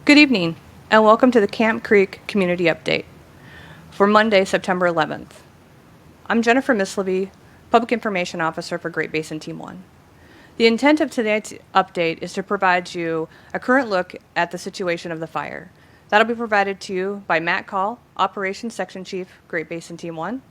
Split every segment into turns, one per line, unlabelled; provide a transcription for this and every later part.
Good evening, and welcome to the Camp Creek Community Update for Monday, September 11th. I'm Jennifer Myslivy, Public Information Officer for Great Basin Team 1. The intent of tonight's update is to provide you a current look at the situation of the fire. That'll be provided to you by Matt Call, Operations Section Chief, Great Basin Team 1.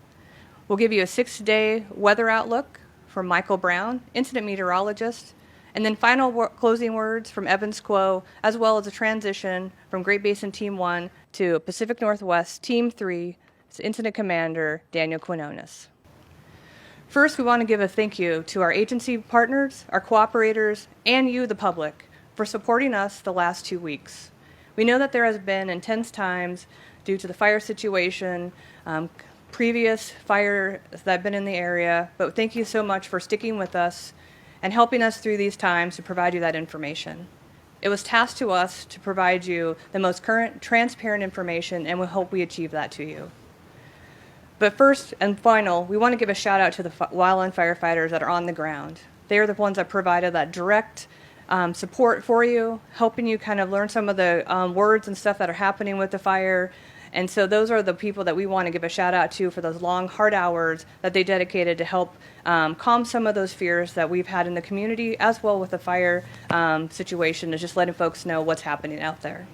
We'll give you a 6-day weather outlook from Michael Brown, Incident Meteorologist, and then final closing words from Evans Quo, as well as a transition from Great Basin Team 1 to Pacific Northwest Team 3, Incident Commander Daniel Quinones. First, we want to give a thank you to our agency partners, our cooperators, and you, the public, for supporting us the last 2 weeks. We know that there has been intense times due to the fire situation, previous fires that have been in the area, but thank you so much for sticking with us and helping us through these times to provide you that information. It was tasked to us to provide you the most current, transparent information, and we hope we achieve that to you. But first and final, we want to give a shout out to the wildland firefighters that are on the ground. They are the ones that provided that direct support for you, helping you kind of learn some of the words and stuff that are happening with the fire. And so those are the people that we want to give a shout out to for those long, hard hours that they dedicated to help calm some of those fears that we've had in the community, as well with the fire situation, is just letting folks know what's happening out there.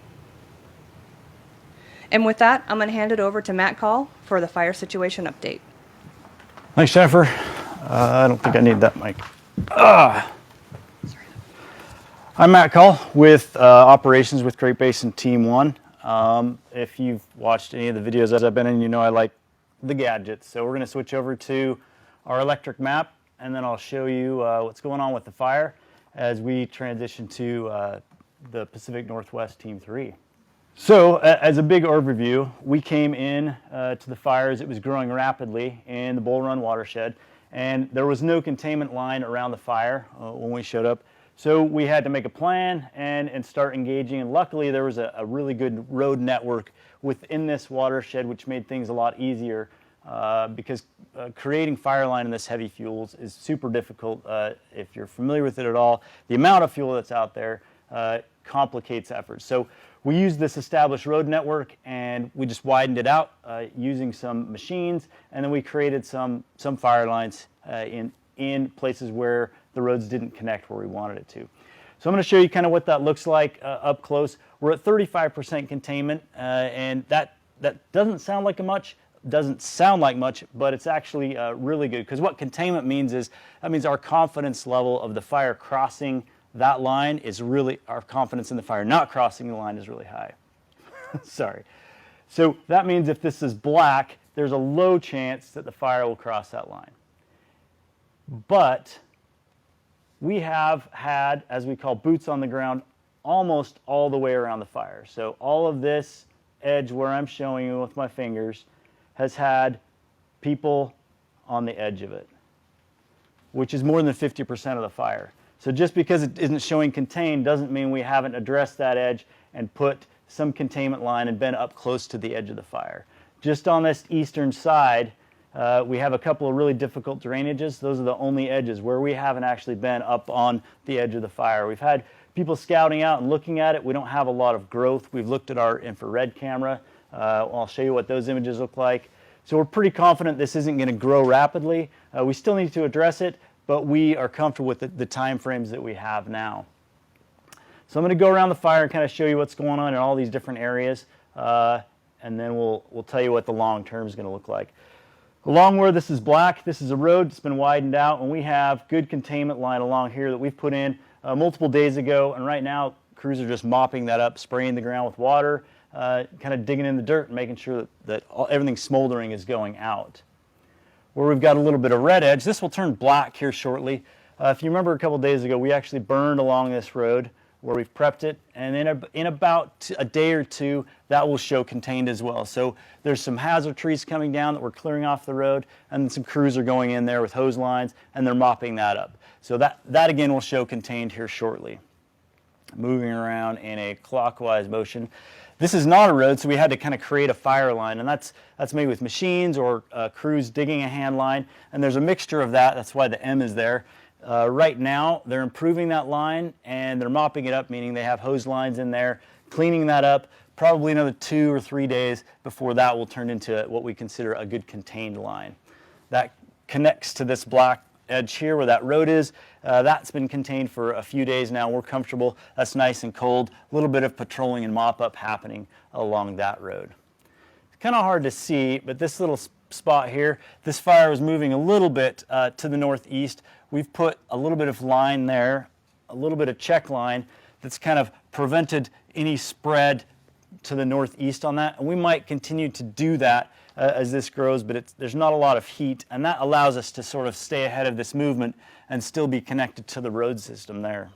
And with that, I'm going to hand it over to Matt Call for the fire situation update.
Thanks, Jennifer. I don't think I need that mic. I'm Matt Call with Operations with Great Basin Team 1. If you've watched any of the videos that I've been in, you know I like the gadgets. So we're going to switch over to our electric map, and then I'll show you what's going on with the fire as we transition to the Pacific Northwest Team 3. So as a big overview, we came in to the fire as it was growing rapidly in the Bull Run watershed, and there was no containment line around the fire when we showed up. So we had to make a plan and start engaging, and luckily there was a really good road network within this watershed, which made things a lot easier because creating fire line in this heavy fuels is super difficult. If you're familiar with it at all, the amount of fuel that's out there complicates efforts. So we used this established road network and we just widened it out using some machines, and then we created some fire lines in places where the roads didn't connect where we wanted it to. So I'm going to show you kind of what that looks like up close. We're at 35% containment, and that doesn't sound like much, but it's actually really good, because what containment means is that means our confidence level of the fire crossing that line is really, our confidence in the fire not crossing the line is really high. Sorry. So that means if this is black, there's a low chance that the fire will cross that line. But we have had, as we call, boots on the ground almost all the way around the fire. So all of this edge where I'm showing you with my fingers has had people on the edge of it, which is more than 50% of the fire. So just because it isn't showing contained doesn't mean we haven't addressed that edge and put some containment line and been up close to the edge of the fire. Just on this eastern side, we have a couple of really difficult drainages. Those are the only edges where we haven't actually been up on the edge of the fire. We've had people scouting out and looking at it. We don't have a lot of growth. We've looked at our infrared camera. I'll show you what those images look like. So we're pretty confident this isn't going to grow rapidly. We still need to address it, but we are comfortable with the time frames that we have now. So I'm going to go around the fire and kind of show you what's going on in all these different areas, and then we'll tell you what the long term is going to look like. Along where this is black, this is a road that's been widened out, and we have good containment line along here that we've put in multiple days ago, and right now crews are just mopping that up, spraying the ground with water, kind of digging in the dirt and making sure that everything smoldering is going out. Where we've got a little bit of red edge, this will turn black here shortly. If you remember a couple days ago, we actually burned along this road where we've prepped it, and then in about a day or two, that will show contained as well. So there's some hazard trees coming down that we're clearing off the road, and then some crews are going in there with hose lines, and they're mopping that up. So that again will show contained here shortly. Moving around in a clockwise motion. This is not a road, so we had to kind of create a fire line, and that's made with machines or crews digging a hand line, and there's a mixture of that. That's why the M is there. Right now, they're improving that line and they're mopping it up, meaning they have hose lines in there Cleaning that up, probably another 2 or 3 days before that will turn into what we consider a good contained line. That connects to this black edge here where that road is. That's been contained for a few days now. We're comfortable. That's nice and cold. A little bit of patrolling and mop up happening along that road. It's kind of hard to see, but this little spot here, this fire was moving a little bit to the northeast. We've put a little bit of line there, a little bit of check line that's kind of prevented any spread to the northeast on that. And we might continue to do that as this grows, but there's not a lot of heat, and that allows us to sort of stay ahead of this movement and still be connected to the road system there.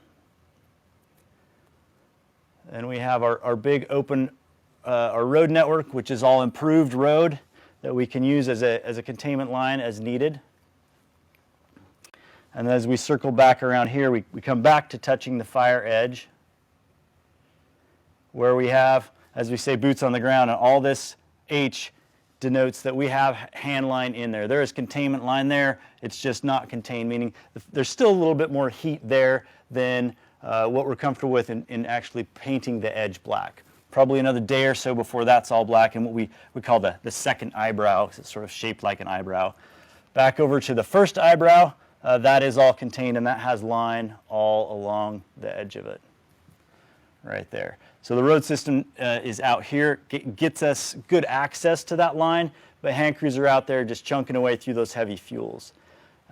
And we have our big open, our road network, which is all improved road that we can use as a containment line as needed. And as we circle back around here, we come back to touching the fire edge, where we have, as we say, boots on the ground, and all this H denotes that we have hand line in there. There is containment line there. It's just not contained, meaning there's still a little bit more heat there than what we're comfortable with in actually painting the edge black. Probably another day or so before that's all black, and what we call the second eyebrow, because it's sort of shaped like an eyebrow. Back over to the first eyebrow, that is all contained, and that has line all along the edge of it, right there. So the road system is out here, gets us good access to that line, but hand crews are out there just chunking away through those heavy fuels.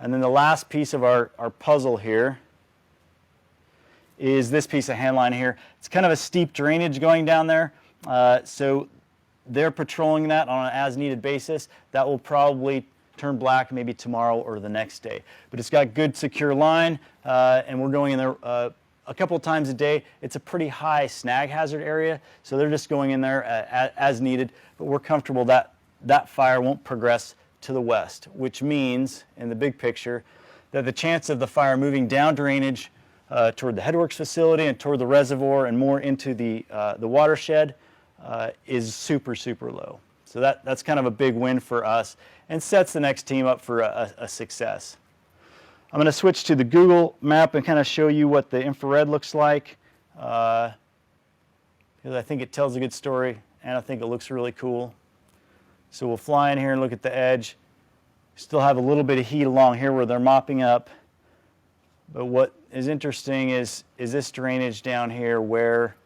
And then the last piece of our puzzle here is this piece of hand line here. It's kind of a steep drainage going down there, so they're patrolling that on an as-needed basis. That will probably turn black maybe tomorrow or the next day. But it's got good secure line, and we're going in there a couple of times a day. It's a pretty high snag hazard area, so they're just going in there as needed, but we're comfortable that that fire won't progress to the west, which means, in the big picture, that the chance of the fire moving down drainage toward the headworks facility and toward the reservoir and more into the watershed is super, super low. So that's kind of a big win for us and sets the next team up for a success. I'm going to switch to the Google map and kind of show you what the infrared looks like, because I think it tells a good story and I think it looks really cool. So we'll fly in here and look at the edge. Still have a little bit of heat along here where they're mopping up. But what is interesting is this drainage down here where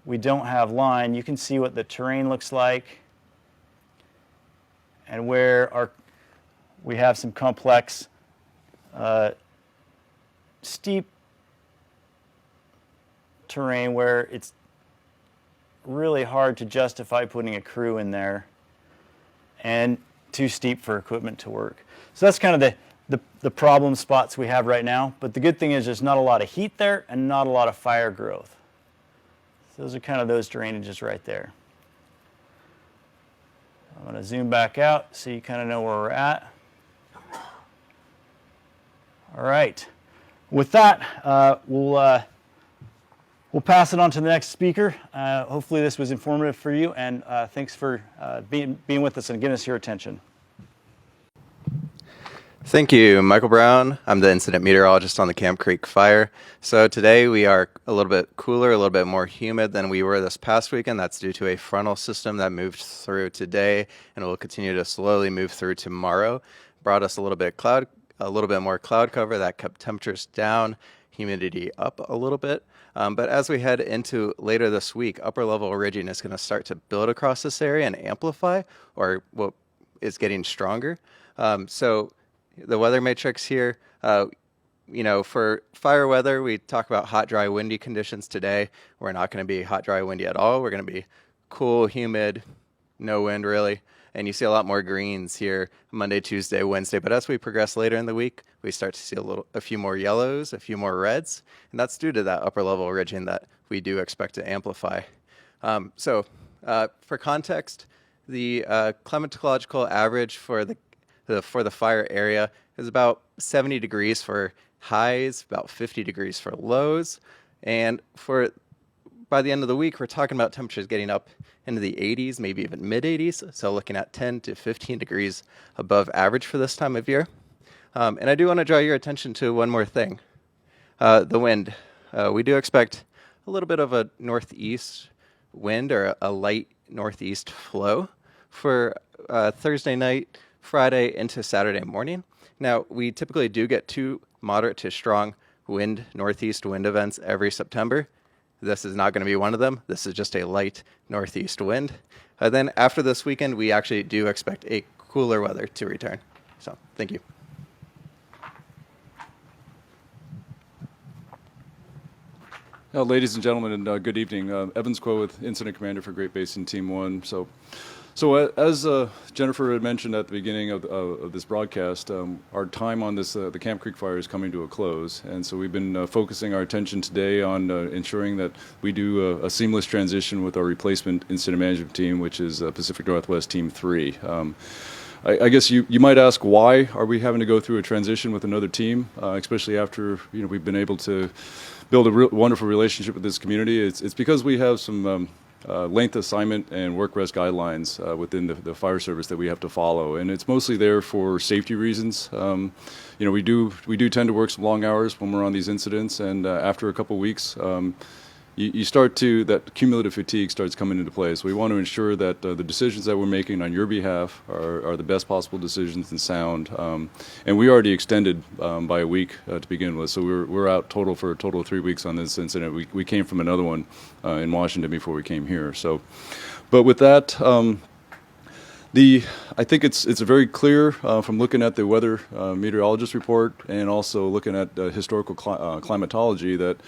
we don't have line. You can see what the terrain looks like and where we have some complex steep terrain where it's really hard to justify putting a crew in there and too steep for equipment to work. So that's kind of the problem spots we have right now. But the good thing is there's not a lot of heat there and not a lot of fire growth. So those are kind of those drainages right there. I'm going to zoom back out so you kind of know where we're at. All right. With that, we'll pass it on to the next speaker. Hopefully this was informative for you, and thanks for being with us and giving us your attention.
Thank you, Michael Brown. I'm the incident meteorologist on the Camp Creek fire. So today we are a little bit cooler, a little bit more humid than we were this past weekend. That's due to a frontal system that moved through today and will continue to slowly move through tomorrow. Brought us a little bit more cloud cover that kept temperatures down, humidity up a little bit. But as we head into later this week, upper level ridging is going to start to build across this area and amplify, or what is getting stronger. So the weather matrix here, for fire weather, we talk about hot, dry, windy conditions today. We're not going to be hot, dry, windy at all. We're going to be cool, humid, no wind really. And you see a lot more greens here Monday, Tuesday, Wednesday. But as we progress later in the week, we start to see a few more yellows, a few more reds. And that's due to that upper level ridging that we do expect to amplify. For context, the climatological average for the fire area is about 70 degrees for highs, about 50 degrees for lows. And by the end of the week, we're talking about temperatures getting up into the 80s, maybe even mid 80s. So looking at 10 to 15 degrees above average for this time of year. And I do want to draw your attention to one more thing. The wind. We do expect a little bit of a northeast wind or a light northeast flow for Thursday night, Friday into Saturday morning. Now, we typically do get 2 moderate to strong northeast wind events every September. This is not going to be one of them. This is just a light northeast wind. Then after this weekend, we actually do expect a cooler weather to return. So, thank you.
Ladies and gentlemen, and good evening. Evans Quo with Incident Commander for Great Basin Team 1. So as Jennifer had mentioned at the beginning of this broadcast, our time on this the Camp Creek fire is coming to a close, and so we've been focusing our attention today on ensuring that we do a seamless transition with our replacement incident management team, which is Pacific Northwest Team 3. I guess you might ask, why are we having to go through a transition with another team, especially after we've been able to build a wonderful relationship with this community. It's because we have some length assignment and work rest guidelines within the fire service that we have to follow, and it's mostly there for safety reasons. We do tend to work some long hours when we're on these incidents, and after a couple weeks, you start to, that cumulative fatigue starts coming into play. So we want to ensure that the decisions that we're making on your behalf are the best possible decisions and sound. And we already extended by a week to begin with. So we're out for a total of 3 weeks on this incident. We came from another one in Washington before we came here. So, but with that, I think it's very clear from looking at the weather meteorologist report and also looking at historical climatology that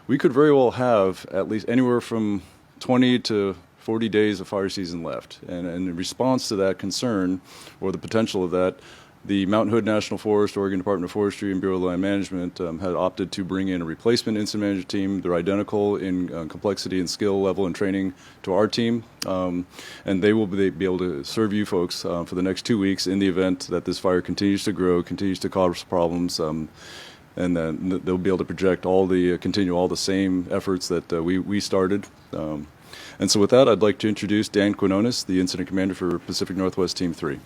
we could very well have at least anywhere from 20 to 40 days of fire season left. And in response to that concern, or the potential of that, the Mountain Hood National Forest, Oregon Department of Forestry, and Bureau of Land Management had opted to bring in a replacement incident management team. They're identical in complexity and skill level and training to our team. And they will be able to serve you folks for the next 2 weeks in the event that this fire continues to grow, continues to cause problems. And then they'll be able to continue all the same efforts that we started. And so with that, I'd like to introduce Dan Quinones, the Incident Commander for Pacific Northwest Team 3.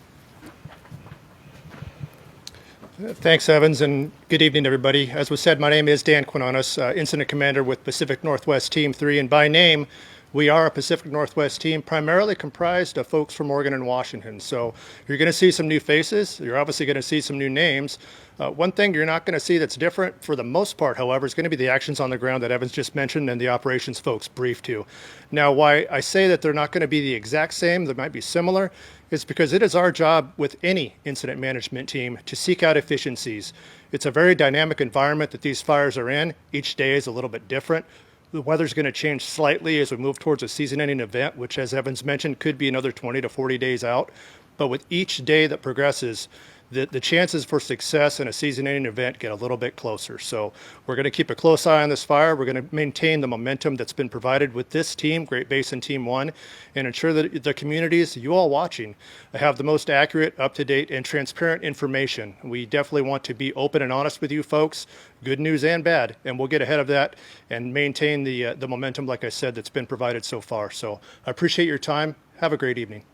Thanks, Evans, and good evening, everybody. As was said, my name is Dan Quinones, Incident Commander with Pacific Northwest Team 3, and by name, we are a Pacific Northwest team primarily comprised of folks from Oregon and Washington. So you're going to see some new faces. You're obviously going to see some new names. One thing you're not going to see that's different for the most part, however, is going to be the actions on the ground that Evans just mentioned and the operations folks briefed to. Now, why I say that they're not going to be the exact same, they might be similar, is because it is our job with any incident management team to seek out efficiencies. It's a very dynamic environment that these fires are in. Each day is a little bit different. The weather's going to change slightly as we move towards a season-ending event, which, as Evans mentioned, could be another 20 to 40 days out. But with each day that progresses, the chances for success in a season-ending event get a little bit closer. So we're going to keep a close eye on this fire. We're going to maintain the momentum that's been provided with this team, Great Basin Team 1, and ensure that the communities, you all watching, have the most accurate, up-to-date, and transparent information. We definitely want to be open and honest with you folks, good news and bad, and we'll get ahead of that and maintain the momentum, like I said, that's been provided so far. So I appreciate your time. Have a great evening.